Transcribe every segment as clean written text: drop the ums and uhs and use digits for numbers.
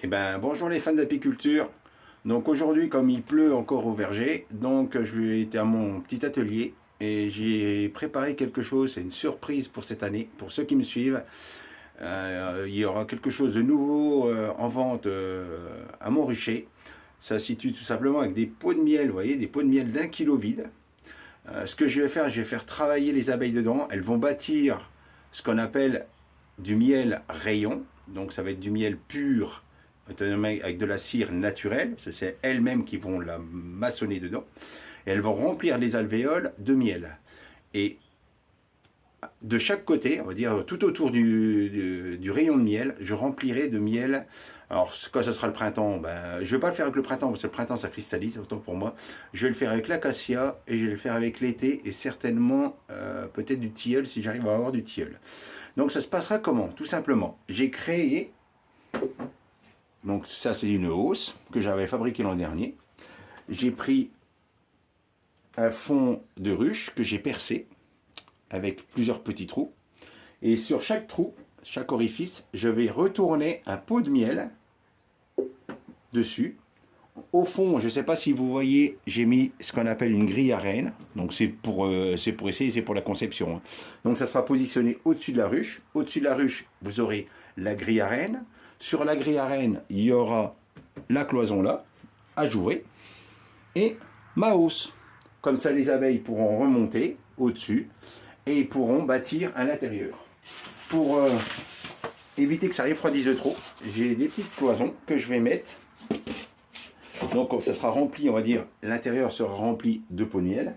Eh ben, bonjour les fans d'apiculture. Donc aujourd'hui, comme il pleut encore au verger, donc je vais être à mon petit atelier et j'ai préparé quelque chose. C'est une surprise pour cette année, pour ceux qui me suivent. Il y aura quelque chose de nouveau en vente à Montrucher. Ça se situe tout simplement avec des pots de miel, vous voyez, des pots de miel d'1 kilo vide. Ce que je vais faire travailler les abeilles dedans. Elles vont bâtir ce qu'on appelle du miel rayon. Donc ça va être du miel pur avec de la cire naturelle. C'est elles-mêmes qui vont la maçonner dedans. Et elles vont remplir les alvéoles de miel. Et de chaque côté, on va dire tout autour du rayon de miel, je remplirai de miel. Alors, quand ce sera le printemps, ben, je ne vais pas le faire avec le printemps, parce que le printemps, ça cristallise, autant pour moi. Je vais le faire avec l'acacia, et je vais le faire avec l'été, et certainement, peut-être du tilleul, si j'arrive à avoir du tilleul. Donc, ça se passera comment? Tout simplement, j'ai créé, donc ça c'est une hausse que j'avais fabriquée l'an dernier. J'ai pris un fond de ruche que j'ai percé, avec plusieurs petits trous. Et sur chaque trou, chaque orifice, je vais retourner un pot de miel dessus. Au fond, je ne sais pas si vous voyez, j'ai mis ce qu'on appelle une grille à reine. Donc c'est pour essayer, c'est pour la conception. Donc ça sera positionné au-dessus de la ruche. Au-dessus de la ruche, vous aurez la grille à reine. Sur la grille à reine, il y aura la cloison là, à jouer. Et ma hausse. Comme ça, les abeilles pourront remonter au-dessus et pourront bâtir à l'intérieur. Pour éviter que ça refroidisse de trop, j'ai des petites cloisons que je vais mettre. Donc ça sera rempli, on va dire, l'intérieur sera rempli de pots de miel.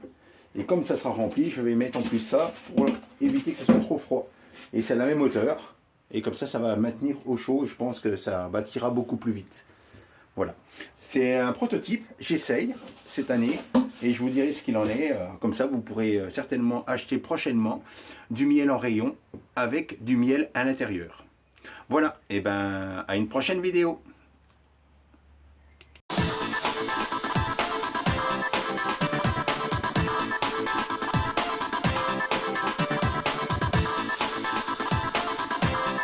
Et comme ça sera rempli, je vais mettre en plus ça pour éviter que ce soit trop froid. Et c'est la même hauteur. Et comme ça, ça va maintenir au chaud. Je pense que ça bâtira beaucoup plus vite. Voilà. C'est un prototype. J'essaye cette année. Et je vous dirai ce qu'il en est. Comme ça, vous pourrez certainement acheter prochainement du miel en rayon avec du miel à l'intérieur. Voilà. Et ben, à une prochaine vidéo.